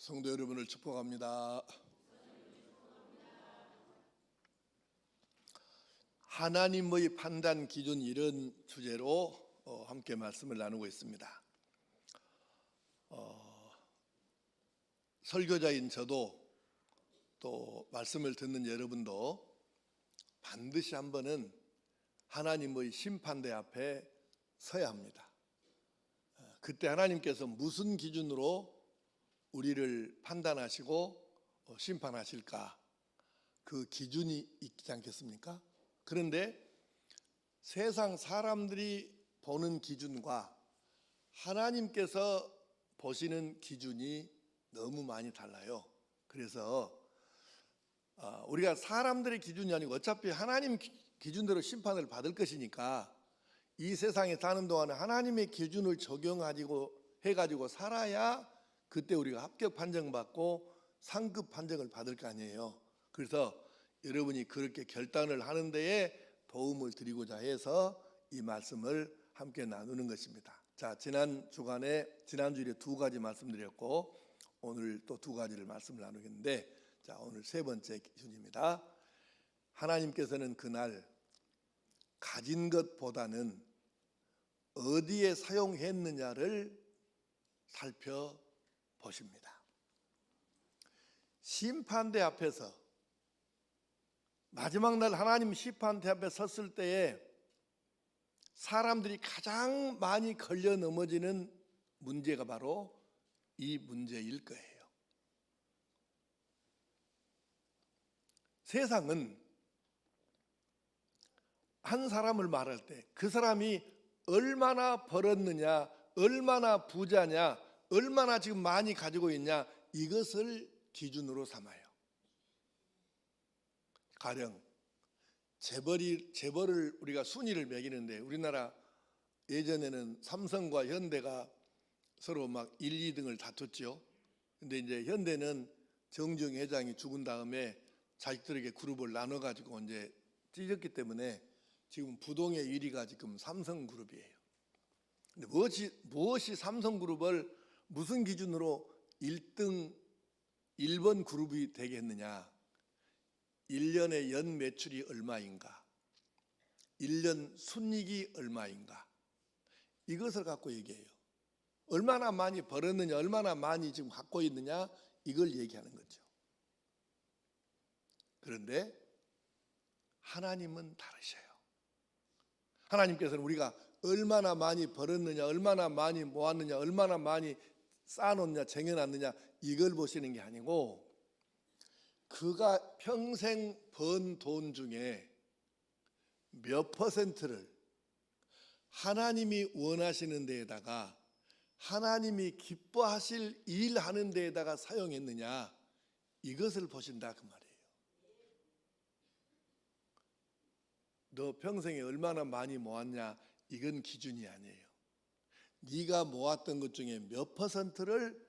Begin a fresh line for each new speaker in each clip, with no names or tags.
성도 여러분을 축복합니다. 하나님의 판단 기준, 이런 주제로 함께 말씀을 나누고 있습니다. 설교자인 저도 또 말씀을 듣는 여러분도 반드시 한 번은 하나님의 심판대 앞에 서야 합니다. 그때 하나님께서 무슨 기준으로 우리를 판단하시고 심판하실까, 그 기준이 있지 않겠습니까? 그런데 세상 사람들이 보는 기준과 하나님께서 보시는 기준이 너무 많이 달라요. 그래서 우리가 사람들의 기준이 아니고 어차피 하나님 기준대로 심판을 받을 것이니까 이 세상에 사는 동안에 하나님의 기준을 적용해가지고 살아야 그때 우리가 합격 판정받고 상급 판정을 받을 거 아니에요. 그래서 여러분이 그렇게 결단을 하는 데에 도움을 드리고자 해서 이 말씀을 함께 나누는 것입니다. 자, 지난주일에 두 가지 말씀드렸고 오늘 또 두 가지를 말씀을 나누겠는데, 자, 오늘 세 번째 기준입니다. 하나님께서는 그날 가진 것보다는 어디에 사용했느냐를 살펴보십니다. 심판대 앞에서, 마지막 날 하나님 심판대 앞에 섰을 때에 사람들이 가장 많이 걸려 넘어지는 문제가 바로 이 문제일 거예요. 세상은 한 사람을 말할 때 그 사람이 얼마나 벌었느냐, 얼마나 부자냐, 얼마나 지금 많이 가지고 있냐, 이것을 기준으로 삼아요. 가령 재벌을 우리가 순위를 매기는데, 우리나라 예전에는 삼성과 현대가 서로 막 1, 2등을 다퉜죠. 근데 이제 현대는 정주영 회장이 죽은 다음에 자식들에게 그룹을 나눠 가지고 이제 찢었기 때문에 지금 부동의 1위가 지금 삼성그룹이에요. 근데 무엇이 삼성그룹을 무슨 기준으로 1등 1번 그룹이 되겠느냐? 1년의 연 매출이 얼마인가? 1년 순이익이 얼마인가? 이것을 갖고 얘기해요. 얼마나 많이 벌었느냐, 얼마나 많이 지금 갖고 있느냐, 이걸 얘기하는 거죠. 그런데 하나님은 다르셔요. 하나님께서는 우리가 얼마나 많이 벌었느냐, 얼마나 많이 모았느냐, 얼마나 많이 쌓아놓느냐, 쟁여놨느냐, 이걸 보시는 게 아니고 그가 평생 번 돈 중에 몇 퍼센트를 하나님이 원하시는 데에다가, 하나님이 기뻐하실 일하는 데에다가 사용했느냐, 이것을 보신다 그 말이에요. 너 평생에 얼마나 많이 모았냐, 이건 기준이 아니에요. 네가 모았던 것 중에 몇 퍼센트를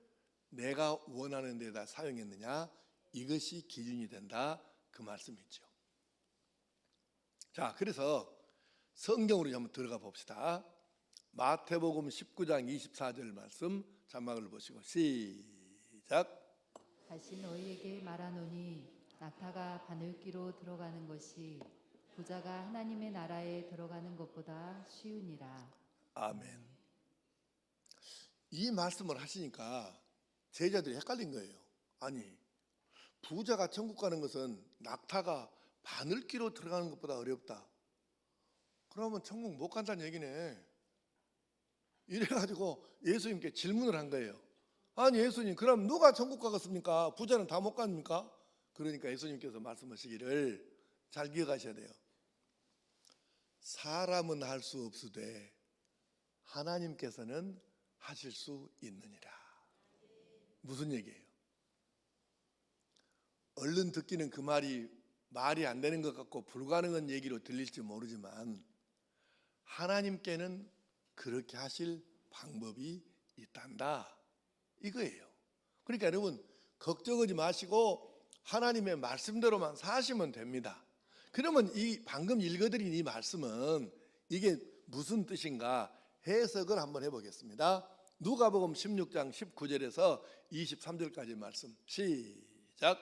내가 원하는 데다 사용했느냐, 이것이 기준이 된다 그 말씀이죠. 자, 그래서 성경으로 한번 들어가 봅시다. 마태복음 19장 24절 말씀 자막을 보시고 시작.
다시 너희에게 말하노니 낙타가 바늘귀로 들어가는 것이 부자가 하나님의 나라에 들어가는 것보다 쉬우니라.
아멘. 이 말씀을 하시니까 제자들이 헷갈린 거예요. 아니, 부자가 천국 가는 것은 낙타가 바늘귀로 들어가는 것보다 어렵다. 그러면 천국 못 간다는 얘기네. 이래가지고 예수님께 질문을 한 거예요. 아니 예수님, 그럼 누가 천국 가겠습니까? 부자는 다 못 갑니까? 그러니까 예수님께서 말씀하시기를, 잘 기억하셔야 돼요. 사람은 할 수 없으되 하나님께서는 하실 수 있느니라. 무슨 얘기예요? 얼른 듣기는 그 말이 안 되는 것 같고 불가능한 얘기로 들릴지 모르지만 하나님께는 그렇게 하실 방법이 있단다, 이거예요. 그러니까 여러분 걱정하지 마시고 하나님의 말씀대로만 사시면 됩니다. 그러면 이 방금 읽어드린 이 말씀은 이게 무슨 뜻인가 해석을 한번 해보겠습니다. 누가복음 16장 19절에서 23절까지 말씀 시작.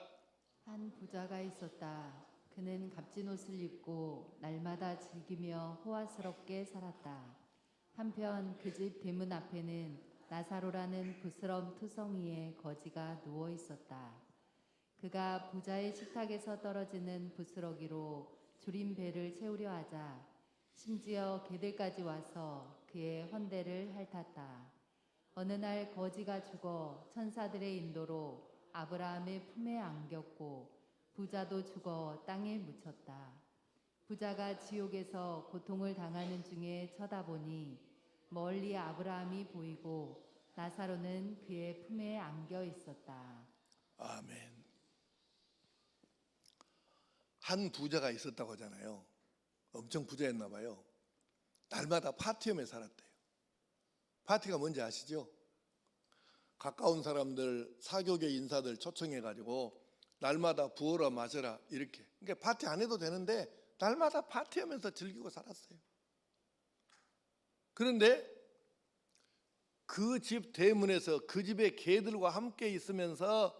한 부자가 있었다. 그는 값진 옷을 입고 날마다 즐기며 호화스럽게 살았다. 한편 그 집 대문 앞에는 나사로라는 부스럼 투성이의 거지가 누워 있었다. 그가 부자의 식탁에서 떨어지는 부스러기로 줄인 배를 채우려 하자 심지어 개들까지 와서 그의 헌대를 핥았다. 어느 날 거지가 죽어 천사들의 인도로 아브라함의 품에 안겼고 부자도 죽어 땅에 묻혔다. 부자가 지옥에서 고통을 당하는 중에 쳐다보니 멀리 아브라함이 보이고 나사로는 그의 품에 안겨 있었다.
아멘. 한 부자가 있었다고 하잖아요. 엄청 부자였나 봐요. 날마다 파티하며 살았대요. 파티가 뭔지 아시죠? 가까운 사람들, 사교계 인사들 초청해가지고 날마다 부어라 마셔라 이렇게. 그러니까 파티 안 해도 되는데 날마다 파티하면서 즐기고 살았어요. 그런데 그 집 대문에서 그 집의 개들과 함께 있으면서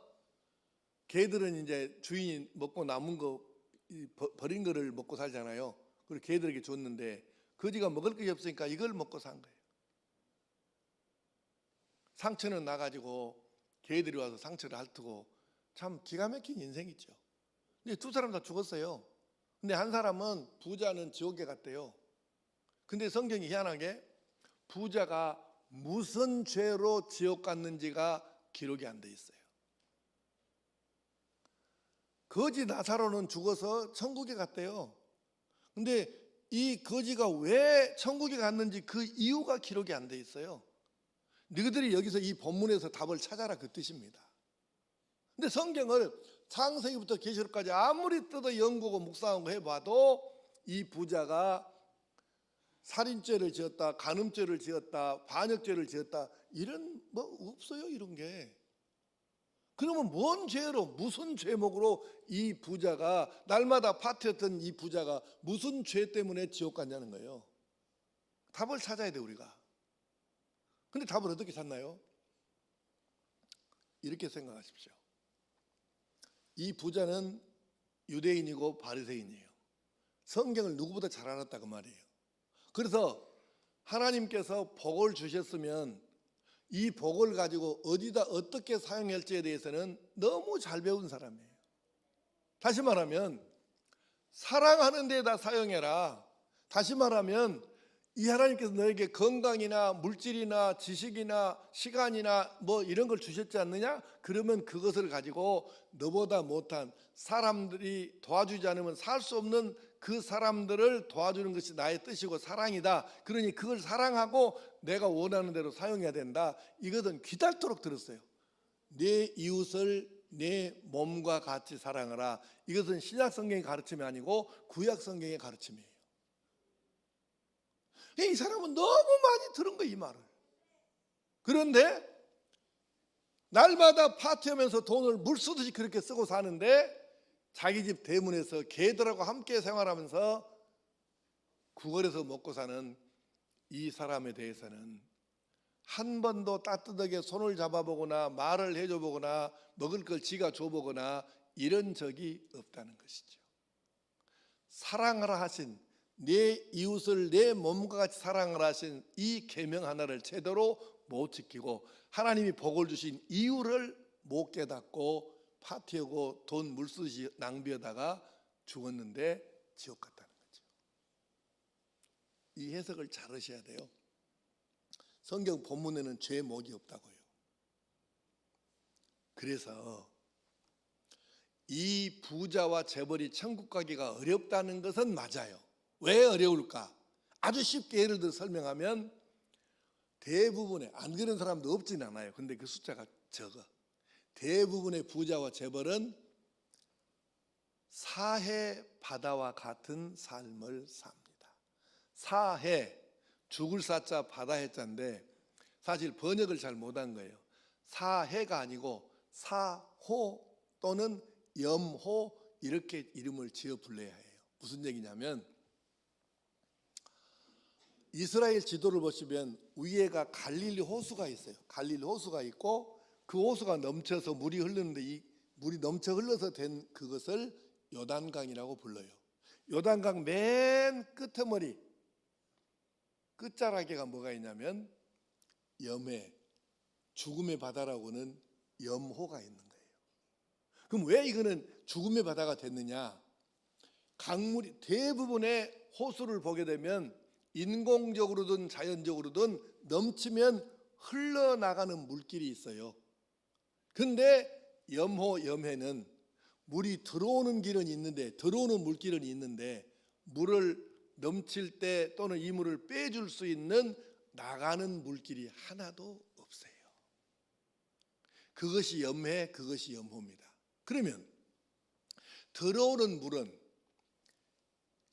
개들은 이제 주인이 먹고 남은 거 버린 거를 먹고 살잖아요. 그리고 개들에게 줬는데 거지가 먹을 것이 없으니까 이걸 먹고 산 거예요. 상처는 나가지고 개들이 와서 상처를 핥고 참 기가 막힌 인생이죠. 근데 두 사람 다 죽었어요. 근데 한 사람은 부자는 지옥에 갔대요. 근데 성경이 희한하게 부자가 무슨 죄로 지옥 갔는지가 기록이 안 돼 있어요. 거지 나사로는 죽어서 천국에 갔대요. 근데 이 거지가 왜 천국에 갔는지 그 이유가 기록이 안 돼 있어요. 너희들이 여기서 이 본문에서 답을 찾아라 그 뜻입니다. 근데 성경을 창세기부터 계시록까지 아무리 뜯어 연구하고 묵상하고 해봐도 이 부자가 살인죄를 지었다, 간음죄를 지었다, 반역죄를 지었다 이런 뭐 없어요 이런 게. 그러면 뭔 죄로 무슨 죄목으로 이 부자가 날마다 파티했던 이 부자가 무슨 죄 때문에 지옥 갔냐는 거예요. 답을 찾아야 돼 우리가. 근데 답을 어떻게 찾나요? 이렇게 생각하십시오. 이 부자는 유대인이고 바리새인이에요. 성경을 누구보다 잘 알았다 그 말이에요. 그래서 하나님께서 복을 주셨으면 이 복을 가지고 어디다 어떻게 사용할지에 대해서는 너무 잘 배운 사람이에요. 다시 말하면 사랑하는 데다 사용해라. 다시 말하면 이 하나님께서 너에게 건강이나 물질이나 지식이나 시간이나 뭐 이런 걸 주셨지 않느냐? 그러면 그것을 가지고 너보다 못한 사람들이 도와주지 않으면 살 수 없는 그 사람들을 도와주는 것이 나의 뜻이고 사랑이다. 그러니 그걸 사랑하고 내가 원하는 대로 사용해야 된다. 이것은 귀닳도록 들었어요. 내 이웃을 내 몸과 같이 사랑하라. 이것은 신약 성경의 가르침이 아니고 구약 성경의 가르침이에요. 이 사람은 너무 많이 들은 거예요 이 말을. 그런데 날마다 파티하면서 돈을 물 쓰듯이 그렇게 쓰고 사는데 자기 집 대문에서 개들하고 함께 생활하면서 구걸에서 먹고 사는 이 사람에 대해서는 한 번도 따뜻하게 손을 잡아보거나 말을 해줘보거나 먹을 걸 지가 줘보거나 이런 적이 없다는 것이죠. 사랑하라 하신 내 이웃을 내 몸과 같이 사랑하라 하신 이 계명 하나를 제대로 못 지키고 하나님이 복을 주신 이유를 못 깨닫고 파티하고 돈 물쓰듯이 낭비하다가 죽었는데 지옥 갔다는 거죠. 이 해석을 잘 하셔야 돼요. 성경 본문에는 죄목이 없다고요. 그래서 이 부자와 재벌이 천국 가기가 어렵다는 것은 맞아요. 왜 어려울까? 아주 쉽게 예를 들어 설명하면 대부분의 안 그런 사람도 없진 않아요. 근데 그 숫자가 적어. 대부분의 부자와 재벌은 사해 바다와 같은 삶을 삽니다. 사해, 죽을 사자 바다해자인데 사실 번역을 잘 못한 거예요. 사해가 아니고 사호 또는 염호 이렇게 이름을 지어 불러야 해요. 무슨 얘기냐면 이스라엘 지도를 보시면 위에가 갈릴리 호수가 있어요. 갈릴리 호수가 있고 그 호수가 넘쳐서 물이 흐르는데 이 물이 넘쳐 흘러서 된 그것을 요단강이라고 불러요. 요단강 맨 끝머리 끝자락에가 뭐가 있냐면 염해, 죽음의 바다라고는 염호가 있는 거예요. 그럼 왜 이거는 죽음의 바다가 됐느냐? 강물이 대부분의 호수를 보게 되면 인공적으로든 자연적으로든 넘치면 흘러나가는 물길이 있어요. 근데 염호, 염해는 물이 들어오는 길은 있는데, 들어오는 물길은 있는데 물을 넘칠 때 또는 이 물을 빼줄 수 있는 나가는 물길이 하나도 없어요. 그것이 염해, 그것이 염호입니다. 그러면 들어오는 물은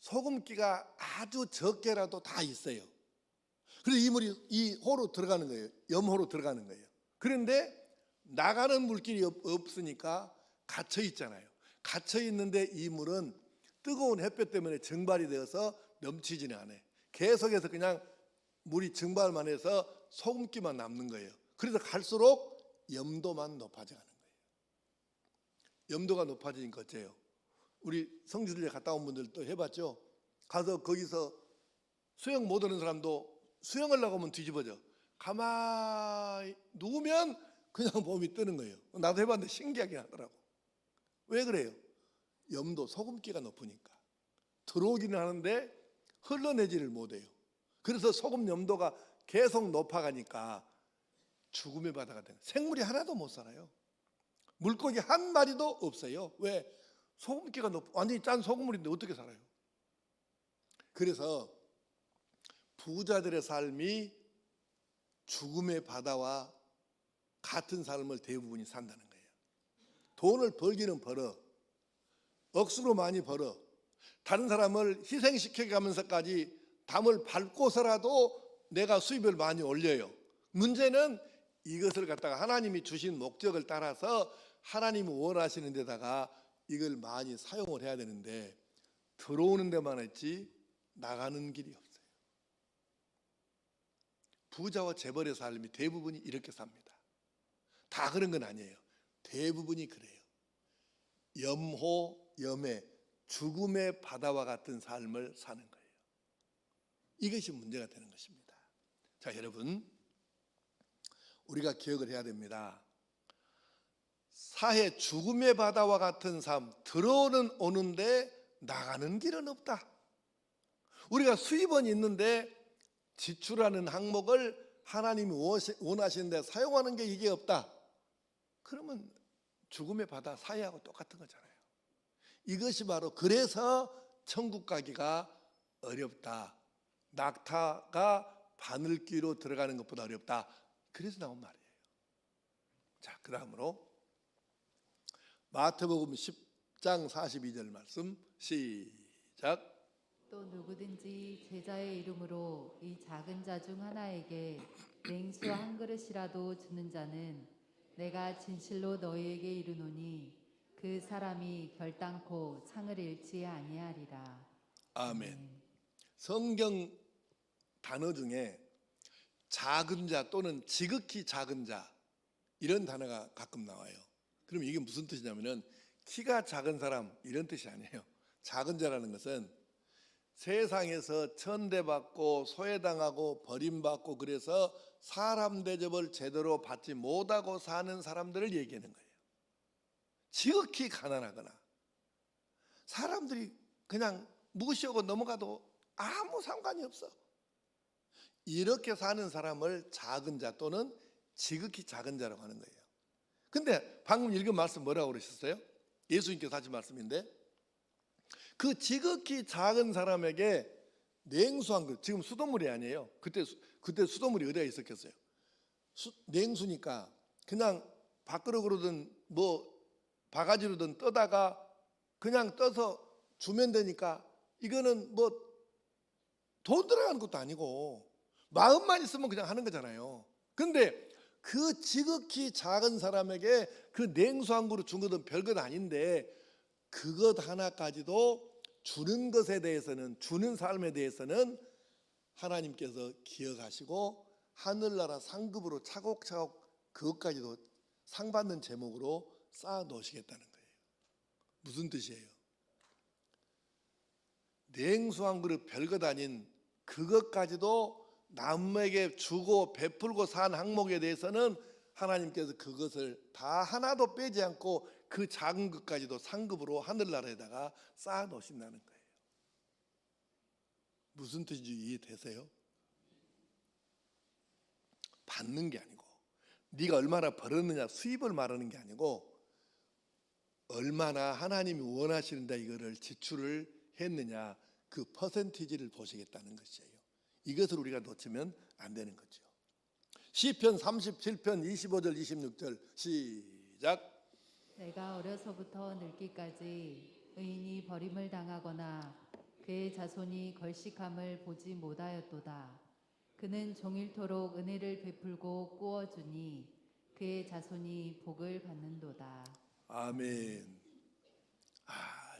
소금기가 아주 적게라도 다 있어요. 그래서 이 물이 이 호로 들어가는 거예요. 염호로 들어가는 거예요. 그런데 나가는 물길이 없으니까 갇혀 있잖아요. 갇혀 있는데 이 물은 뜨거운 햇볕 때문에 증발이 되어서 넘치지는 않아요. 계속해서 그냥 물이 증발만 해서 소금기만 남는 거예요. 그래서 갈수록 염도만 높아져가는 거예요. 염도가 높아지니까 어째요? 우리 성지순례 갔다 온 분들도 해봤죠? 가서 거기서 수영 못하는 사람도 수영하려고 하면 뒤집어져. 가만히 누우면 그냥 몸이 뜨는 거예요. 나도 해봤는데 신기하게 하더라고. 왜 그래요? 염도, 소금기가 높으니까. 들어오기는 하는데 흘러내지를 못해요. 그래서 소금 염도가 계속 높아가니까 죽음의 바다가 되는, 생물이 하나도 못 살아요. 물고기 한 마리도 없어요. 왜? 소금기가 완전히 짠 소금물인데 어떻게 살아요? 그래서 부자들의 삶이 죽음의 바다와 같은 삶을 대부분이 산다는 거예요. 돈을 벌기는 벌어, 억수로 많이 벌어, 다른 사람을 희생시켜 가면서까지 담을 밟고서라도 내가 수입을 많이 올려요. 문제는 이것을 갖다가 하나님이 주신 목적을 따라서 하나님이 원하시는 데다가 이걸 많이 사용을 해야 되는데 들어오는 데만 했지 나가는 길이 없어요. 부자와 재벌의 삶이 대부분이 이렇게 삽니다. 다 그런 건 아니에요. 대부분이 그래요. 염호, 염해, 죽음의 바다와 같은 삶을 사는 거예요. 이것이 문제가 되는 것입니다. 자, 여러분, 우리가 기억을 해야 됩니다. 사해 죽음의 바다와 같은 삶, 들어오는 오는데 나가는 길은 없다. 우리가 수입은 있는데 지출하는 항목을 하나님이 원하시는 데 사용하는 게 이게 없다. 그러면 죽음의 바다 사해하고 똑같은 거잖아요. 이것이 바로 그래서 천국 가기가 어렵다. 낙타가 바늘귀로 들어가는 것보다 어렵다. 그래서 나온 말이에요. 자, 그 다음으로 마태복음 10장 42절 말씀 시작.
또 누구든지 제자의 이름으로 이 작은 자 중 하나에게 냉수 한 그릇이라도 주는 자는 내가 진실로 너희에게 이르노니 그 사람이 결단코 상을 잃지 아니하리라.
아멘. 성경 단어 중에 작은 자 또는 지극히 작은 자 이런 단어가 가끔 나와요. 그럼 이게 무슨 뜻이냐면은 키가 작은 사람 이런 뜻이 아니에요. 작은 자라는 것은 세상에서 천대받고 소외당하고 버림받고 그래서 사람 대접을 제대로 받지 못하고 사는 사람들을 얘기하는 거예요. 지극히 가난하거나 사람들이 그냥 무시하고 넘어가도 아무 상관이 없어. 이렇게 사는 사람을 작은 자 또는 지극히 작은 자라고 하는 거예요. 근데 방금 읽은 말씀 뭐라고 그러셨어요? 예수님께서 하신 말씀인데 그 지극히 작은 사람에게 냉수 한 그릇, 지금 수돗물이 아니에요. 그때 수돗물이 어디에 있었겠어요? 냉수니까 그냥 밥그릇으로든 뭐 바가지로든 떠다가 그냥 떠서 주면 되니까 이거는 뭐 돈 들어가는 것도 아니고 마음만 있으면 그냥 하는 거잖아요. 근데 그 지극히 작은 사람에게 그 냉수 한 그릇 준 것은 별것 아닌데 그것 하나까지도 주는 것에 대해서는, 주는 삶에 대해서는 하나님께서 기억하시고 하늘나라 상급으로 차곡차곡 그것까지도 상 받는 제목으로 쌓아 놓으시겠다는 거예요. 무슨 뜻이에요? 냉수 한 그릇 별것 아닌 그것까지도 남에게 주고 베풀고 산 항목에 대해서는 하나님께서 그것을 다 하나도 빼지 않고 그 작은 것까지도 상급으로 하늘나라에다가 쌓아 놓으신다는 거예요. 무슨 뜻인지 이해되세요? 받는 게 아니고 네가 얼마나 벌었느냐 수입을 말하는 게 아니고 얼마나 하나님이 원하시는데 이거를 지출을 했느냐 그 퍼센티지를 보시겠다는 것이에요. 이것을 우리가 놓치면 안 되는 거죠. 시편 37편 25절 26절 시작.
내가 어려서부터 늙기까지 의인이 버림을 당하거나 그의 자손이 걸식함을 보지 못하였도다. 그는 종일토록 은혜를 베풀고 꾸어주니 그의 자손이 복을 받는도다.
아멘.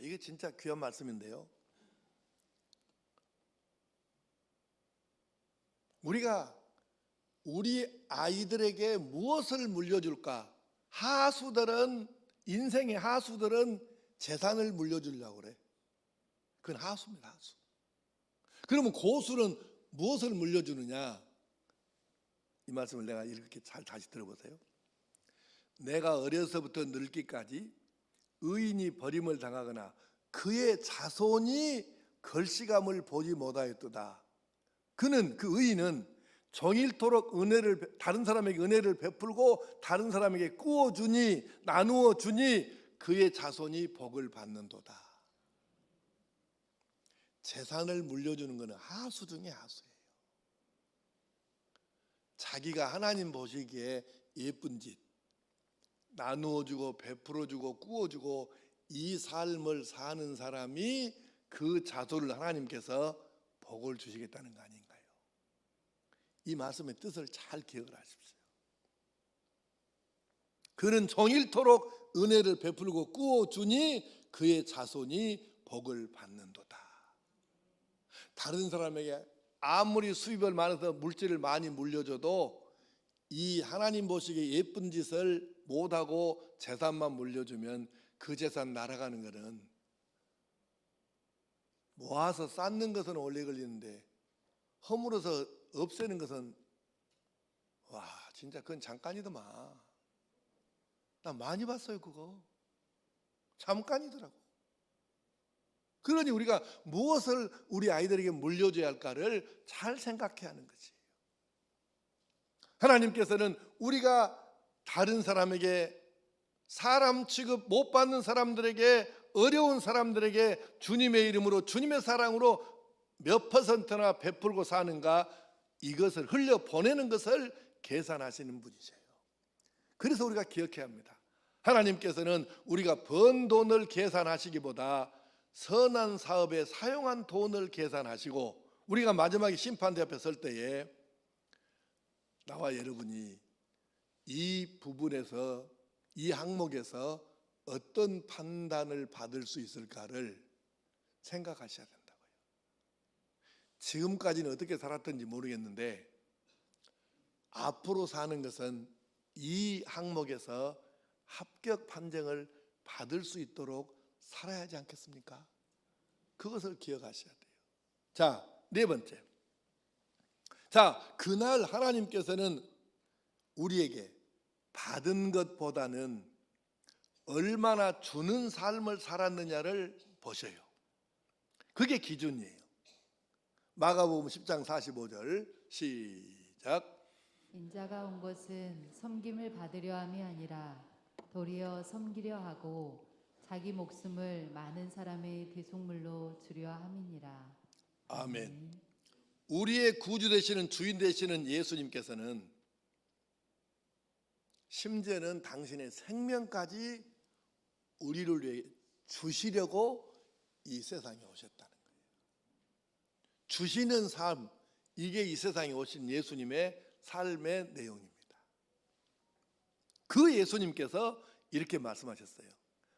이게 진짜 귀한 말씀인데요. 우리가 우리 아이들에게 무엇을 물려줄까? 인생의 하수들은 재산을 물려주려고 그래. 그건 하수입니다, 하수. 그러면 고수는 무엇을 물려주느냐? 이 말씀을 내가 이렇게 잘 다시 들어보세요. 내가 어려서부터 늙기까지 의인이 버림을 당하거나 그의 자손이 걸시감을 보지 못하였도다. 그는 그 의인은 종일토록 다른 사람에게 은혜를 베풀고 다른 사람에게 꾸어주니 나누어 주니 그의 자손이 복을 받는도다. 재산을 물려주는 것은 하수 중에 하수예요. 자기가 하나님 보시기에 예쁜 짓 나누어주고 베풀어주고 꾸어주고 이 삶을 사는 사람이 그 자손을 하나님께서 복을 주시겠다는 거 아닌가요? 이 말씀의 뜻을 잘 기억을 하십시오. 그는 종일토록 은혜를 베풀고 꾸어주니 그의 자손이 복을 받는도다. 다른 사람에게 아무리 수입을 많아서 물질을 많이 물려줘도 이 하나님 보시기에 예쁜 짓을 못하고 재산만 물려주면 그 재산 날아가는 것은 모아서 쌓는 것은 오래 걸리는데 허물어서 없애는 것은 와 진짜 그건 잠깐이더만. 나 많이 봤어요 그거. 잠깐이더라고. 그러니 우리가 무엇을 우리 아이들에게 물려줘야 할까를 잘 생각해야 하는 거지. 하나님께서는 우리가 다른 사람에게 사람 취급 못 받는 사람들에게 어려운 사람들에게 주님의 이름으로 주님의 사랑으로 몇 퍼센트나 베풀고 사는가 이것을 흘려보내는 것을 계산하시는 분이세요. 그래서 우리가 기억해야 합니다. 하나님께서는 우리가 번 돈을 계산하시기보다 선한 사업에 사용한 돈을 계산하시고 우리가 마지막에 심판대 앞에 설 때에 나와 여러분이 이 부분에서 이 항목에서 어떤 판단을 받을 수 있을까를 생각하셔야 된다고요. 지금까지는 어떻게 살았던지 모르겠는데 앞으로 사는 것은 이 항목에서 합격 판정을 받을 수 있도록 살아야 하지 않겠습니까? 그것을 기억하셔야 돼요. 자, 네 번째. 자, 그날 하나님께서는 우리에게 받은 것보다는 얼마나 주는 삶을 살았느냐를 보셔요. 그게 기준이에요. 마가복음 10장 45절 시작.
인자가 온 것은 섬김을 받으려 함이 아니라 도리어 섬기려 하고 자기 목숨을 많은 사람의 대속물로 주려 함이니라.
아멘. 우리의 구주 되시는 주인 되시는 예수님께서는 심지어는 당신의 생명까지 우리를 위해 주시려고 이 세상에 오셨다는 거예요. 주시는 삶, 이게 이 세상에 오신 예수님의 삶의 내용입니다. 그 예수님께서 이렇게 말씀하셨어요.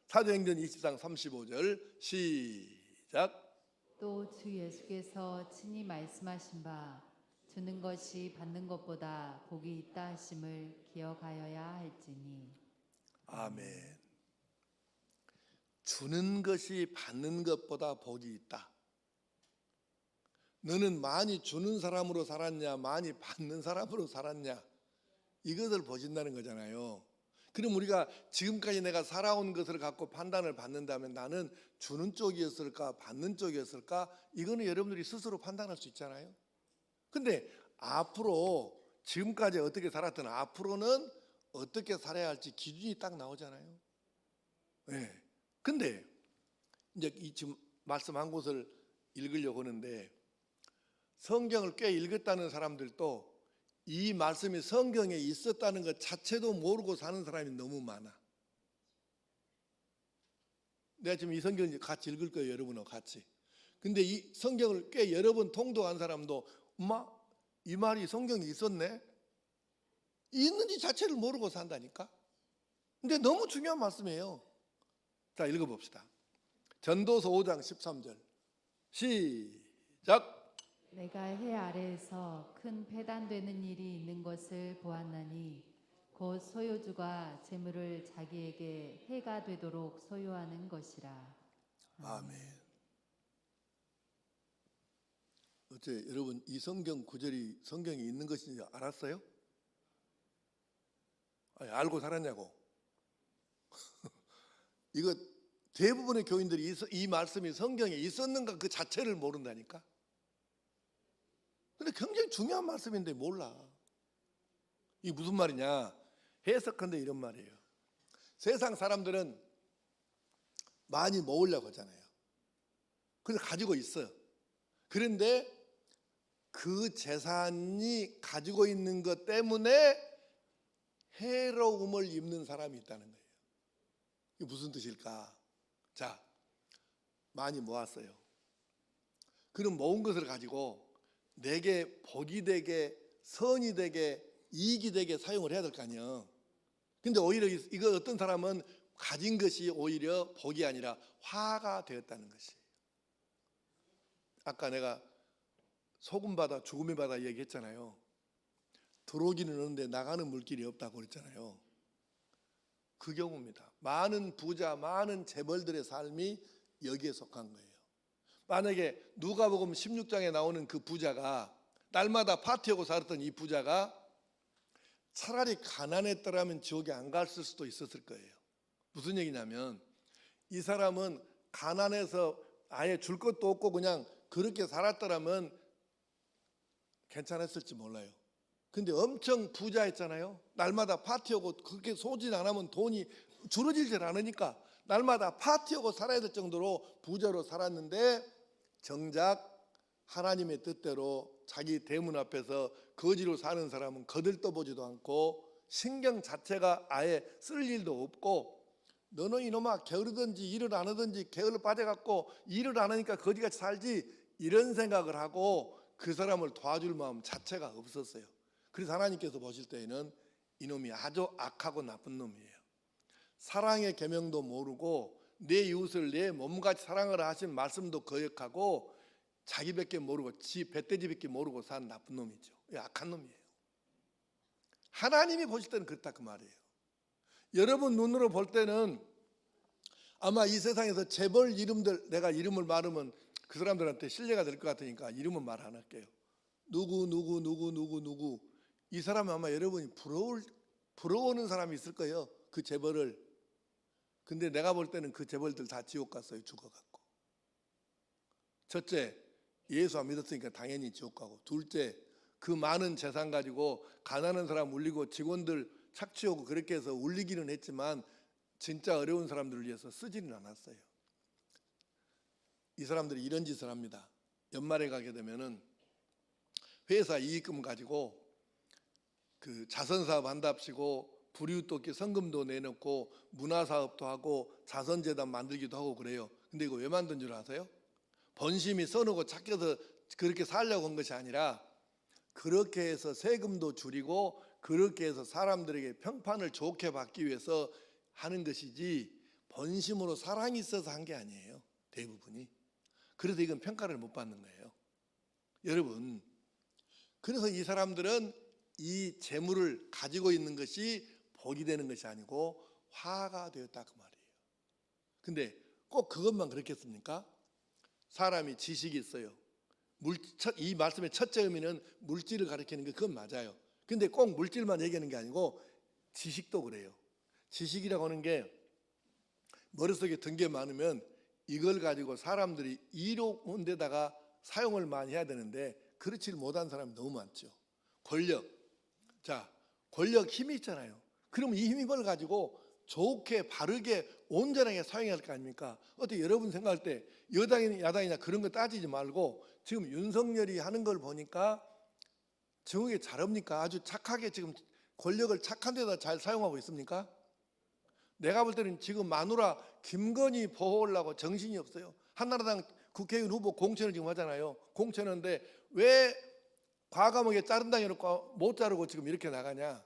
사도행전 20장 35절 시작.
또 주 예수께서 친히 말씀하신 바 주는 것이 받는 것보다 복이 있다 하심을 기억하여야 할지니.
아멘. 주는 것이 받는 것보다 복이 있다. 너는 많이 주는 사람으로 살았냐, 많이 받는 사람으로 살았냐, 이것을 보신다는 거잖아요. 그럼 우리가 지금까지 내가 살아온 것을 갖고 판단을 받는다면 나는 주는 쪽이었을까, 받는 쪽이었을까? 이거는 여러분들이 스스로 판단할 수 있잖아요. 근데 앞으로 지금까지 어떻게 살았든 앞으로는 어떻게 살아야 할지 기준이 딱 나오잖아요. 네. 근데 이제 이 지금 말씀한 곳을 읽으려고 하는데, 성경을 꽤 읽었다는 사람들도 이 말씀이 성경에 있었다는 것 자체도 모르고 사는 사람이 너무 많아. 내가 지금 이 성경을 같이 읽을 거예요, 여러분하고 같이. 근데 이 성경을 꽤 여러 번 통독한 사람도 엄마 이 말이 성경에 있었네? 있는지 자체를 모르고 산다니까. 근데 너무 중요한 말씀이에요. 자, 읽어봅시다. 전도서 5장 13절 시작.
내가 해 아래에서 큰 패단되는 일이 있는 것을 보았나니 곧 소유주가 재물을 자기에게 해가 되도록 소유하는 것이라.
아멘. 어째 여러분 이 성경 구절이 성경에 있는 것인지 알았어요? 아니, 알고 살았냐고. 이거 대부분의 교인들이 이 말씀이 성경에 있었는가 그 자체를 모른다니까. 근데 굉장히 중요한 말씀인데 몰라. 이게 무슨 말이냐? 해석한데 이런 말이에요. 세상 사람들은 많이 모으려고 하잖아요. 그래서 가지고 있어. 그런데 그 재산이 가지고 있는 것 때문에 해로움을 입는 사람이 있다는 거예요. 이게 무슨 뜻일까? 자, 많이 모았어요. 그럼 모은 것을 가지고 내게 복이 되게, 선이 되게, 이익이 되게 사용을 해야 될 거 아니에요. 근데 오히려 이거 어떤 사람은 가진 것이 오히려 복이 아니라 화가 되었다는 것이에요. 아까 내가 소금 바다, 죽음의 바다 얘기했잖아요. 들어오기는 오는데 나가는 물길이 없다고 그랬잖아요. 그 경우입니다. 많은 부자, 많은 재벌들의 삶이 여기에 속한 거예요. 만약에 누가복음 16장에 나오는 그 부자가 날마다 파티하고 살았던 이 부자가 차라리 가난했더라면 지옥에 안 갔을 수도 있었을 거예요. 무슨 얘기냐면 이 사람은 가난해서 아예 줄 것도 없고 그냥 그렇게 살았더라면 괜찮았을지 몰라요. 근데 엄청 부자였잖아요. 날마다 파티하고 그렇게 소진 안 하면 돈이 줄어들질 않으니까 날마다 파티하고 살아야 될 정도로 부자로 살았는데 정작 하나님의 뜻대로 자기 대문 앞에서 거지로 사는 사람은 거들떠보지도 않고 신경 자체가 아예 쓸 일도 없고 너는 이놈아 게으르든지 일을 안 하든지 게을러 빠져갖고 일을 안 하니까 거지같이 살지 이런 생각을 하고 그 사람을 도와줄 마음 자체가 없었어요. 그래서 하나님께서 보실 때에는 이놈이 아주 악하고 나쁜 놈이에요. 사랑의 계명도 모르고 내 이웃을 내 몸같이 사랑하라 하신 말씀도 거역하고 자기밖에 모르고 지 배떼지밖에 모르고 산 나쁜 놈이죠. 악한 놈이에요. 하나님이 보실 때는 그렇다 그 말이에요. 여러분 눈으로 볼 때는 아마 이 세상에서 재벌 이름들 내가 이름을 말하면 그 사람들한테 신뢰가 될 것 같으니까 이름은 말 안 할게요. 누구 이 사람은 아마 여러분이 부러워하는 사람이 있을 거예요. 그 재벌을. 근데 내가 볼 때는 그 재벌들 다 지옥 갔어요. 죽어갖고. 첫째, 예수 안 믿었으니까 당연히 지옥 가고, 둘째, 그 많은 재산 가지고 가난한 사람 울리고 직원들 착취하고 그렇게 해서 울리기는 했지만 진짜 어려운 사람들을 위해서 쓰지는 않았어요. 이 사람들이 이런 짓을 합니다. 연말에 가게 되면은 회사 이익금 가지고 그 자선사업 한답시고 불이웃돕기 성금도 내놓고 문화사업도 하고 자선재단 만들기도 하고 그래요. 근데 이거 왜 만든 줄 아세요? 번심이 써놓고 착해서 그렇게 살려고 한 것이 아니라 그렇게 해서 세금도 줄이고 그렇게 해서 사람들에게 평판을 좋게 받기 위해서 하는 것이지 번심으로 사랑이 있어서 한 게 아니에요. 대부분이. 그래서 이건 평가를 못 받는 거예요. 여러분, 그래서 이 사람들은 이 재물을 가지고 있는 것이 복이 되는 것이 아니고 화가 되었다 그 말이에요. 근데 꼭 그것만 그렇겠습니까? 사람이 지식이 있어요. 이 말씀의 첫째 의미는 물질을 가리키는 게 그건 맞아요. 근데 꼭 물질만 얘기하는 게 아니고 지식도 그래요. 지식이라고 하는 게 머릿속에 든 게 많으면 이걸 가지고 사람들이 이로운 데다가 사용을 많이 해야 되는데 그렇지 못한 사람이 너무 많죠. 권력. 자, 권력 힘이 있잖아요. 그럼 이 힘을 가지고 좋게 바르게 온전하게 사용해야 할 거 아닙니까? 어떻게 여러분 생각할 때 여당이나 야당이나 그런 거 따지지 말고 지금 윤석열이 하는 걸 보니까 정확하게 잘합니까? 아주 착하게 지금 권력을 착한 데다 잘 사용하고 있습니까? 내가 볼 때는 지금 마누라 김건희 보호하려고 정신이 없어요. 한나라당 국회의원 후보 공천을 지금 하잖아요. 공천하는데 왜 과감하게 자른다 해놓고 못 자르고 지금 이렇게 나가냐?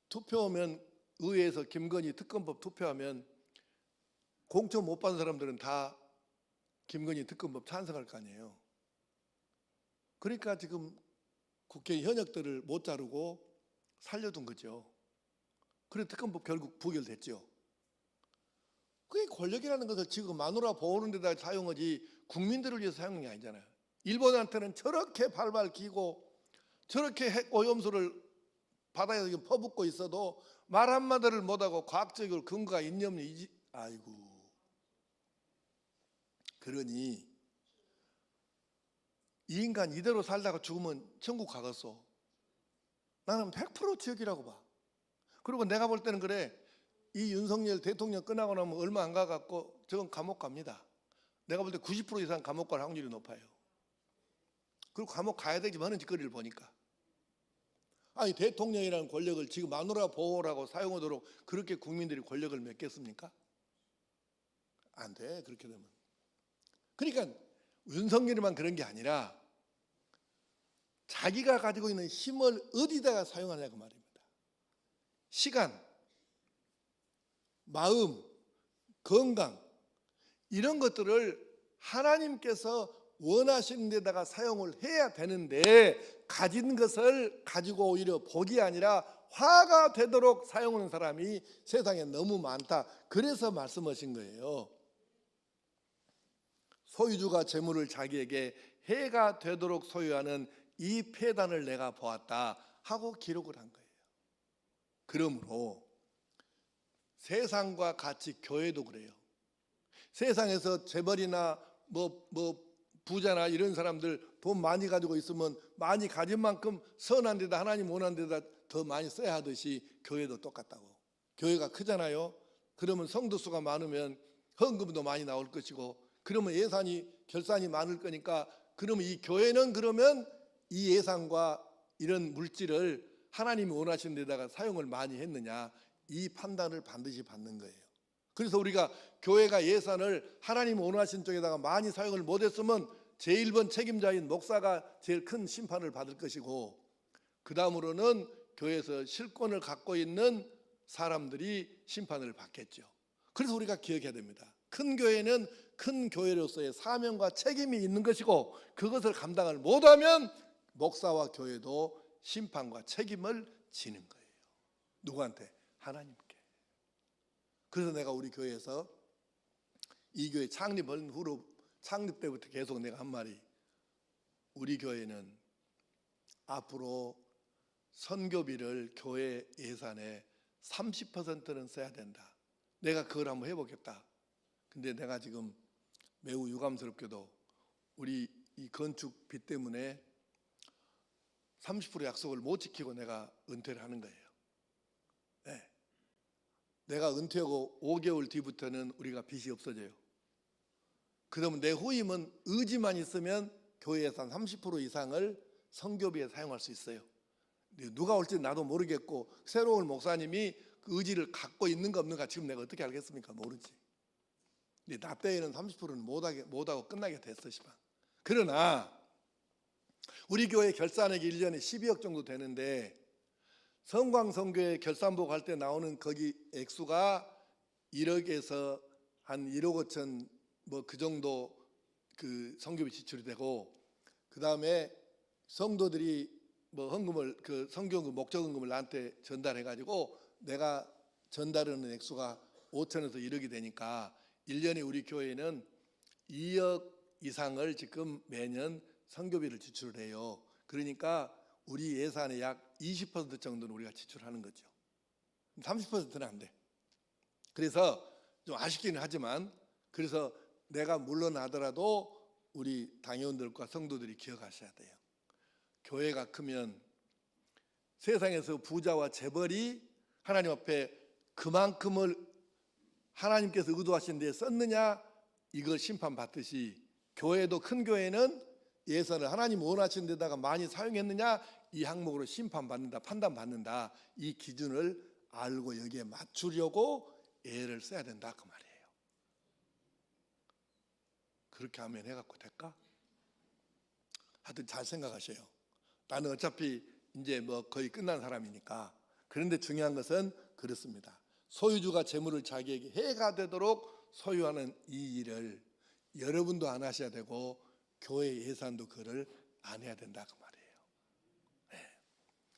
투표하면 의회에서 김건희 특검법 투표하면 공천 못 받은 사람들은 다 김건희 특검법 찬성할 거 아니에요. 그러니까 지금 국회 현역들을 못 자르고 살려둔 거죠. 그래서 특검법 결국 부결됐죠. 그게 권력이라는 것을 지금 마누라 보호하는 데다 사용하지 국민들을 위해서 사용한 게 아니잖아요. 일본한테는 저렇게 발발 기고 저렇게 핵 오염수를 바다에 퍼붓고 있어도 말 한마디를 못하고 과학적으로 근거가 있냐 없냐. 아이고. 그러니 이 인간 이대로 살다가 죽으면 천국 가겠어. 나는 100% 지역이라고 봐. 그리고 내가 볼 때는 그래. 이 윤석열 대통령 끝나고 나면 얼마 안 가갖고 저건 감옥 갑니다. 내가 볼 때 90% 이상 감옥 갈 확률이 높아요. 그리고 감옥 가야 되지만 하는 짓거리를 보니까. 아니 대통령이라는 권력을 지금 마누라 보호라고 사용하도록 그렇게 국민들이 권력을 맺겠습니까? 안 돼. 그렇게 되면. 그러니까 윤석열이만 그런 게 아니라 자기가 가지고 있는 힘을 어디다가 사용하냐고 말입니다. 시간, 마음, 건강 이런 것들을 하나님께서 원하시는 데다가 사용을 해야 되는데 가진 것을 가지고 오히려 복이 아니라 화가 되도록 사용하는 사람이 세상에 너무 많다. 그래서 말씀하신 거예요. 소유주가 재물을 자기에게 해가 되도록 소유하는 이 폐단을 내가 보았다 하고 기록을 한 거예요. 그러므로 세상과 같이 교회도 그래요. 세상에서 재벌이나 부자나 이런 사람들 돈 많이 가지고 있으면 많이 가진 만큼 선한 데다 하나님 원하는 데다 더 많이 써야 하듯이 교회도 똑같다고. 교회가 크잖아요. 그러면 성도 수가 많으면 헌금도 많이 나올 것이고 그러면 결산이 많을 거니까 그러면 이 교회는 그러면 이 예산과 이런 물질을 하나님이 원하시는 데다가 사용을 많이 했느냐 이 판단을 반드시 받는 거예요. 그래서 우리가 교회가 예산을 하나님 원하신 쪽에다가 많이 사용을 못했으면 제1번 책임자인 목사가 제일 큰 심판을 받을 것이고 그 다음으로는 교회에서 실권을 갖고 있는 사람들이 심판을 받겠죠. 그래서 우리가 기억해야 됩니다. 큰 교회는 큰 교회로서의 사명과 책임이 있는 것이고 그것을 감당을 못하면 목사와 교회도 심판과 책임을 지는 거예요. 누구한테? 하나님께. 그래서 내가 우리 교회에서 이 교회 창립한 후로 창립 때부터 계속 내가 한 말이 우리 교회는 앞으로 선교비를 교회 예산에 30%는 써야 된다. 내가 그걸 한번 해보겠다. 근데 내가 지금 매우 유감스럽게도 우리 이 건축비 때문에 30% 약속을 못 지키고 내가 은퇴를 하는 거예요. 네. 내가 은퇴하고 5개월 뒤부터는 우리가 빚이 없어져요. 그러면 내 후임은 의지만 있으면 교회 예산 30% 이상을 선교비에 사용할 수 있어요. 누가 올지 나도 모르겠고 새로운 목사님이 그 의지를 갖고 있는가 없는가 지금 내가 어떻게 알겠습니까? 모르지. 근데 나 때에는 30%는 못하고 끝나게 됐어 시방. 그러나 우리 교회 결산액이 1년에 12억 정도 되는데 성광성교회 결산부 갈 때 나오는 거기 액수가 1억에서 한 1억 5천 뭐 그 정도 그 성교비 지출이 되고, 그 다음에 성도들이 뭐 헌금을 그 성교헌금 목적헌금을 나한테 전달해가지고 내가 전달하는 액수가 5천에서 1억이 되니까 1년에 우리 교회는 2억 이상을 지금 매년 성교비를 지출을 해요. 그러니까 우리 예산의 약 20% 정도는 우리가 지출하는 거죠. 30%는 안 돼. 그래서 좀 아쉽기는 하지만, 그래서 내가 물러나더라도 우리 당회원들과 성도들이 기억하셔야 돼요. 교회가 크면 세상에서 부자와 재벌이 하나님 앞에 그만큼을 하나님께서 의도하신 데에 썼느냐, 이걸 심판받듯이 교회도, 큰 교회는 예산을 하나님 원하신 데다가 많이 사용했느냐, 이 항목으로 심판받는다, 판단받는다. 이 기준을 알고 여기에 맞추려고 애를 써야 된다, 그 말이에요. 그렇게 하면 해갖고 될까? 하여튼 잘 생각하세요. 나는 어차피 이제 뭐 거의 끝난 사람이니까. 그런데 중요한 것은 그렇습니다. 소유주가 재물을 자기에게 해가 되도록 소유하는 이 일을 여러분도 안 하셔야 되고, 교회 예산도 그를 안 해야 된다, 그 말이에요. 네.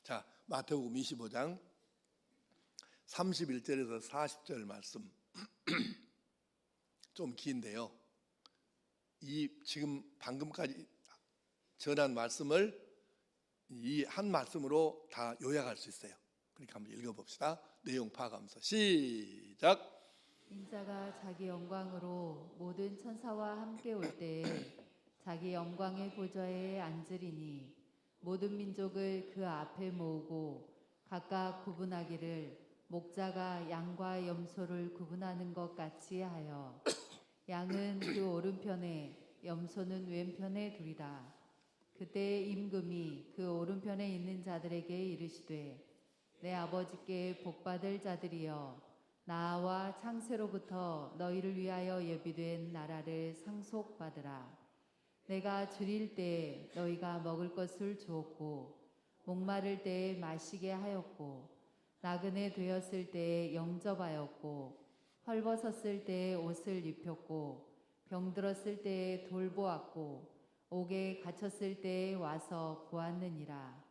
자, 마태복음 25장 31절에서 40절 말씀 좀 긴데요. 이 지금 방금까지 전한 말씀을 이 한 말씀으로 다 요약할 수 있어요. 그러니까 한번 읽어봅시다. 내용 파악하면서 시작.
인자가 자기 영광으로 모든 천사와 함께 올 때에 자기 영광의 보좌에 앉으리니 모든 민족을 그 앞에 모으고 각각 구분하기를 목자가 양과 염소를 구분하는 것 같이 하여 양은 그 오른편에 염소는 왼편에 두리라. 그때 임금이 그 오른편에 있는 자들에게 이르시되 내 아버지께 복받을 자들이여 나와 창세로부터 너희를 위하여 예비된 나라를 상속받으라. 내가 줄일 때 너희가 먹을 것을 주었고 목마를 때에 마시게 하였고 나그네 되었을 때에 영접하였고 헐벗었을 때에 옷을 입혔고 병들었을 때에 돌보았고 옥에 갇혔을 때에 와서 보았느니라.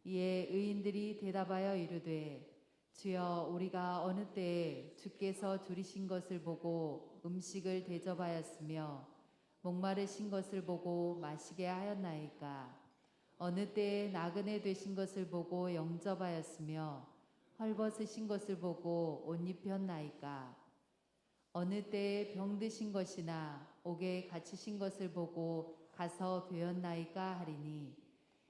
이에 의인들이 대답하여 이르되 주여 우리가 어느 때에 주께서 줄이신 것을 보고 음식을 대접하였으며 목마르신 것을 보고 마시게 하였나이까. 어느 때에 나그네 되신 것을 보고 영접하였으며 헐벗으신 것을 보고 옷 입혔나이까. 어느 때에 병드신 것이나 옥에 갇히신 것을 보고 가서 배웠나이까 하리니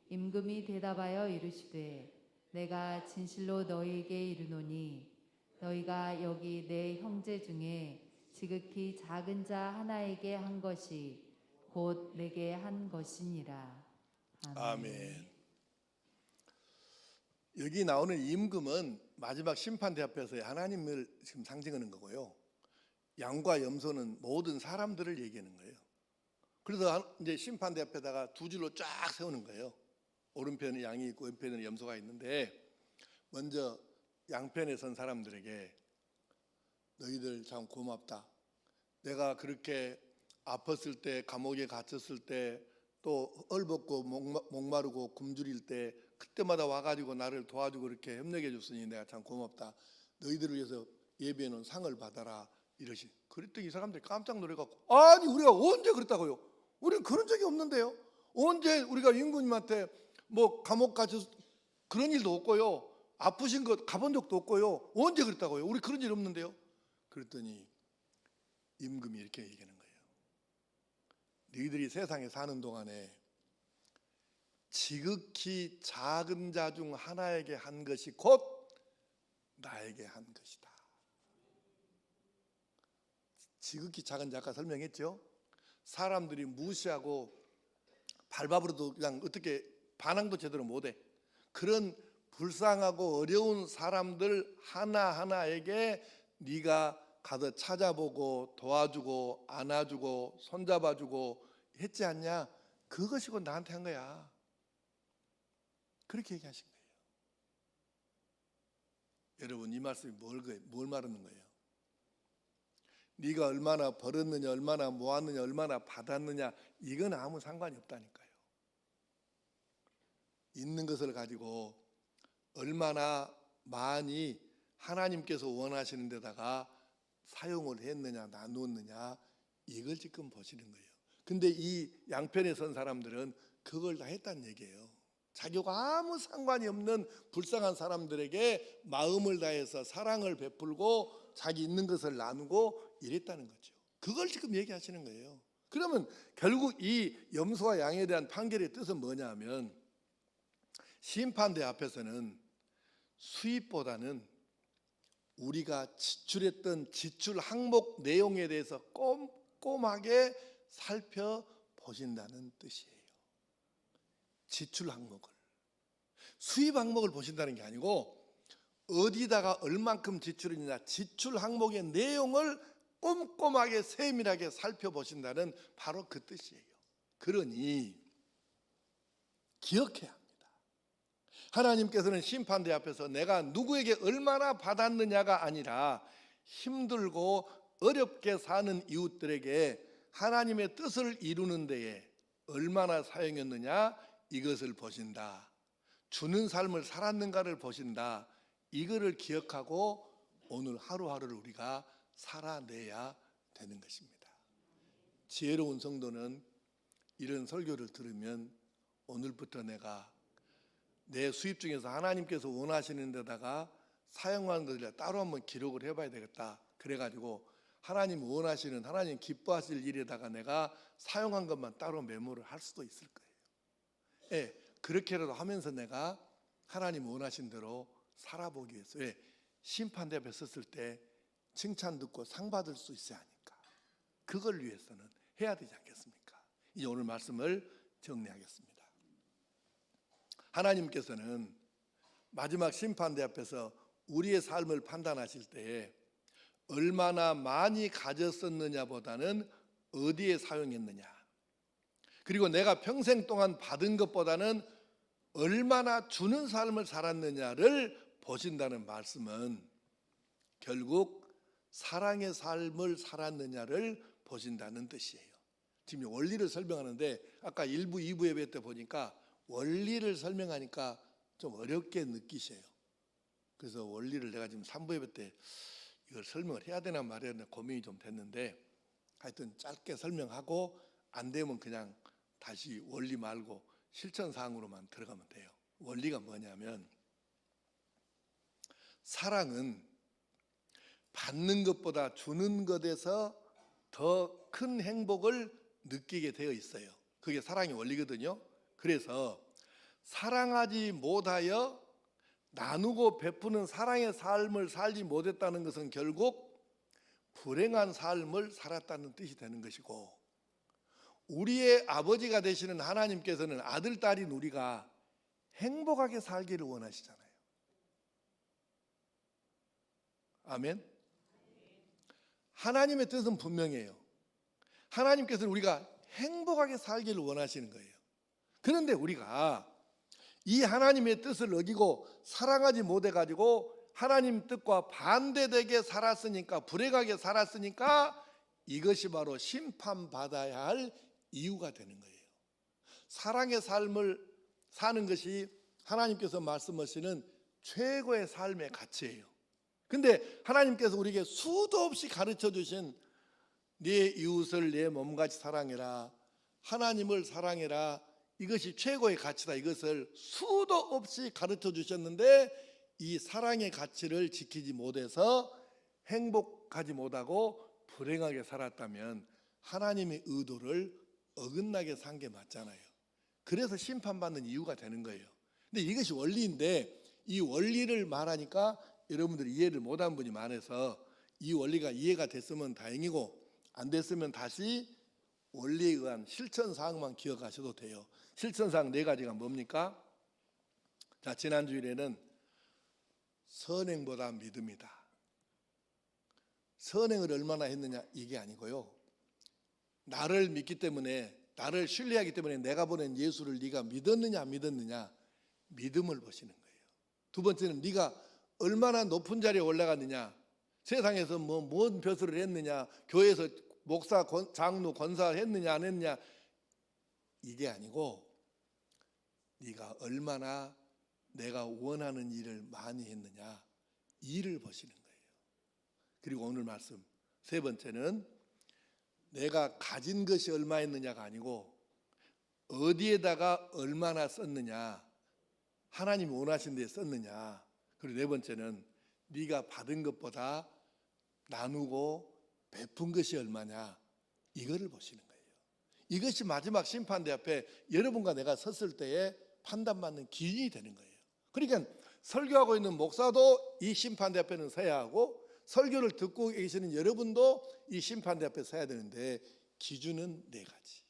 임금이 대답하여 이르시되 내가 진실로 너희에게 이르노니 너희가 여기 내 형제 중에 지극히 작은 자 하나에게 한 것이 곧 내게 한 것이니라. 아멘.
아멘. 여기 나오는 임금은 마지막 심판대 앞에서의 하나님을 지금 상징하는 거고요. 양과 염소는 모든 사람들을 얘기하는 거예요. 그래서 이제 심판대 앞에다가 두 줄로 쫙 세우는 거예요. 오른편에 양이 있고 왼편에 염소가 있는데, 먼저 양편에 선 사람들에게 너희들 참 고맙다. 내가 그렇게 아팠을 때, 감옥에 갇혔을 때, 또 헐벗고 목마르고 굶주릴 때 그때마다 와가지고 나를 도와주고 이렇게 협력해 줬으니 내가 참 고맙다. 너희들을 위해서 예비해 놓은 상을 받아라. 이러시. 그랬더니 이 사람들이 깜짝 놀래갖고, 아니 우리가 언제 그랬다고요? 우리는 그런 적이 없는데요. 언제 우리가 임금님한테 뭐 감옥 갇혀 그런 일도 없고요. 아프신 것 가본 적도 없고요. 언제 그랬다고요? 우리 그런 일 없는데요. 그랬더니 임금이 이렇게 얘기하는 거예요. 너희들이 세상에 사는 동안에 지극히 작은 자 중 하나에게 한 것이 곧 나에게 한 것이다. 지극히 작은 자 아까 설명했죠. 사람들이 무시하고 발바으로도 그냥 어떻게 반항도 제대로 못해. 그런 불쌍하고 어려운 사람들 하나하나에게 네가 가서 찾아보고 도와주고 안아주고 손잡아주고 했지 않냐? 그것이 곧 나한테 한 거야. 그렇게 얘기하신 거예요. 여러분 이 말씀이 뭘 말하는 거예요? 네가 얼마나 벌었느냐, 얼마나 모았느냐, 얼마나 받았느냐, 이건 아무 상관이 없다니까요. 있는 것을 가지고 얼마나 많이 하나님께서 원하시는 데다가 사용을 했느냐, 나누었느냐, 이걸 지금 보시는 거예요. 근데 이 양편에 선 사람들은 그걸 다 했다는 얘기예요. 자기가 아무 상관이 없는 불쌍한 사람들에게 마음을 다해서 사랑을 베풀고 자기 있는 것을 나누고 이랬다는 거죠. 그걸 지금 얘기하시는 거예요. 그러면 결국 이 염소와 양에 대한 판결의 뜻은 뭐냐 하면, 심판대 앞에서는 수입보다는 우리가 지출했던 지출 항목 내용에 대해서 꼼꼼하게 살펴보신다는 뜻이에요. 지출 항목을, 수입 항목을 보신다는 게 아니고 어디다가 얼만큼 지출했느냐, 지출 항목의 내용을 꼼꼼하게 세밀하게 살펴보신다는 바로 그 뜻이에요. 그러니 기억해야 합니다. 하나님께서는 심판대 앞에서 내가 누구에게 얼마나 받았느냐가 아니라 힘들고 어렵게 사는 이웃들에게 하나님의 뜻을 이루는 데에 얼마나 사용했느냐, 이것을 보신다. 주는 삶을 살았는가를 보신다. 이거를 기억하고 오늘 하루하루를 우리가 살아내야 되는 것입니다. 지혜로운 성도는 이런 설교를 들으면 오늘부터 내가 내 수입 중에서 하나님께서 원하시는 데다가 사용하는 것을 따로 한번 기록을 해봐야 되겠다. 그래가지고 하나님 원하시는, 하나님 기뻐하실 일에다가 내가 사용한 것만 따로 메모를 할 수도 있을 거예요. 예, 그렇게라도 하면서 내가 하나님 원하신 대로 살아보기 위해서, 예, 심판대 앞에 섰을 때 칭찬 듣고 상 받을 수 있어야 하니까 그걸 위해서는 해야 되지 않겠습니까? 이제 오늘 말씀을 정리하겠습니다. 하나님께서는 마지막 심판대 앞에서 우리의 삶을 판단하실 때에 얼마나 많이 가졌었느냐보다는 어디에 사용했느냐, 그리고 내가 평생 동안 받은 것보다는 얼마나 주는 삶을 살았느냐를 보신다는 말씀은 결국 사랑의 삶을 살았느냐를 보신다는 뜻이에요. 지금 원리를 설명하는데 아까 1부, 2부 예배 때 보니까 원리를 설명하니까 좀 어렵게 느끼세요. 그래서 원리를 내가 지금 3부 예배 때 이걸 설명을 해야 되나 말해야 되나 고민이 좀 됐는데, 하여튼 짧게 설명하고 안 되면 그냥 다시 원리 말고 실천사항으로만 들어가면 돼요. 원리가 뭐냐면, 사랑은 받는 것보다 주는 것에서 더 큰 행복을 느끼게 되어 있어요. 그게 사랑의 원리거든요. 그래서 사랑하지 못하여 나누고 베푸는 사랑의 삶을 살지 못했다는 것은 결국 불행한 삶을 살았다는 뜻이 되는 것이고, 우리의 아버지가 되시는 하나님께서는 아들, 딸인 우리가 행복하게 살기를 원하시잖아요. 아멘. 하나님의 뜻은 분명해요. 하나님께서는 우리가 행복하게 살기를 원하시는 거예요. 그런데 우리가 이 하나님의 뜻을 어기고 사랑하지 못해가지고 하나님 뜻과 반대되게 살았으니까, 불행하게 살았으니까 이것이 바로 심판받아야 할 이유가 되는 거예요. 사랑의 삶을 사는 것이 하나님께서 말씀하시는 최고의 삶의 가치예요. 근데 하나님께서 우리에게 수도 없이 가르쳐 주신 네 이웃을 내 몸같이 사랑해라, 하나님을 사랑해라, 이것이 최고의 가치다, 이것을 수도 없이 가르쳐 주셨는데 이 사랑의 가치를 지키지 못해서 행복하지 못하고 불행하게 살았다면 하나님의 의도를 어긋나게 산 게 맞잖아요. 그래서 심판받는 이유가 되는 거예요. 근데 이것이 원리인데 이 원리를 말하니까 여러분들이 이해를 못한 분이 많아서 이 원리가 이해가 됐으면 다행이고 안 됐으면 다시 원리에 의한 실천사항만 기억하셔도 돼요. 실천사항 4가지가 뭡니까? 자, 지난 주일에는 선행보다 믿음이다. 선행을 얼마나 했느냐 이게 아니고요, 나를 믿기 때문에, 나를 신뢰하기 때문에 내가 보낸 예수를 네가 믿었느냐 안 믿었느냐, 믿음을 보시는 거예요. 두 번째는 네가 얼마나 높은 자리에 올라갔느냐. 세상에서 뭔 벼슬을 했느냐, 교회에서 목사, 장로, 권사를 했느냐 안 했느냐, 이게 아니고 네가 얼마나 내가 원하는 일을 많이 했느냐, 일을 보시는 거예요. 그리고 오늘 말씀 세 번째는 내가 가진 것이 얼마였느냐가 아니고 어디에다가 얼마나 썼느냐, 하나님이 원하신 데에 썼느냐. 그리고 네 번째는 네가 받은 것보다 나누고 베푼 것이 얼마냐, 이거를 보시는 거예요. 이것이 마지막 심판대 앞에 여러분과 내가 섰을 때에 판단받는 기준이 되는 거예요. 그러니까 설교하고 있는 목사도 이 심판대 앞에는 서야 하고, 설교를 듣고 계시는 여러분도 이 심판대 앞에 서야 되는데, 기준은 네 가지.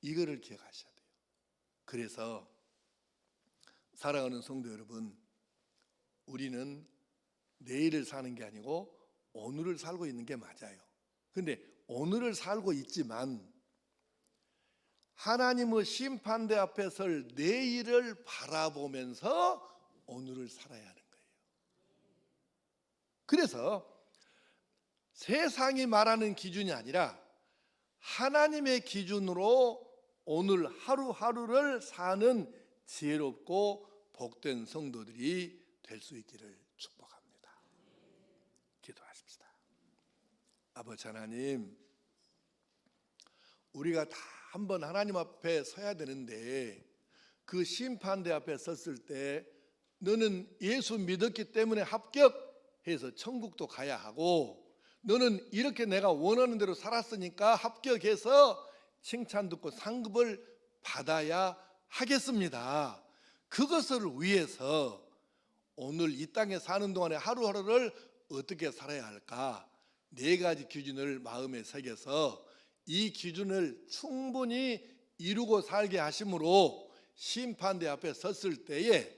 이거를 기억하셔야 돼요. 그래서 사랑하는 성도 여러분, 우리는 내일을 사는 게 아니고 오늘을 살고 있는 게 맞아요. 그런데 오늘을 살고 있지만 하나님의 심판대 앞에 설 내일을 바라보면서 오늘을 살아야 하는 거예요. 그래서 세상이 말하는 기준이 아니라 하나님의 기준으로 오늘 하루하루를 사는 지혜롭고 복된 성도들이 될 수 있기를 축복합니다. 기도하십시다. 아버지 하나님, 우리가 다 한번 하나님 앞에 서야 되는데, 그 심판대 앞에 섰을 때 너는 예수 믿었기 때문에 합격해서 천국도 가야 하고, 너는 이렇게 내가 원하는 대로 살았으니까 합격해서 칭찬 듣고 상급을 받아야 하겠습니다. 그것을 위해서 오늘 이 땅에 사는 동안에 하루하루를 어떻게 살아야 할까, 네 가지 기준을 마음에 새겨서 이 기준을 충분히 이루고 살게 하심으로 심판대 앞에 섰을 때에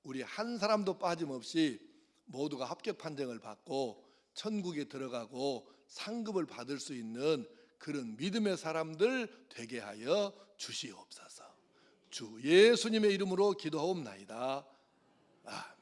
우리 한 사람도 빠짐없이 모두가 합격 판정을 받고 천국에 들어가고 상급을 받을 수 있는 그런 믿음의 사람들 되게 하여 주시옵소서. 주 예수님의 이름으로 기도하옵나이다. 아멘.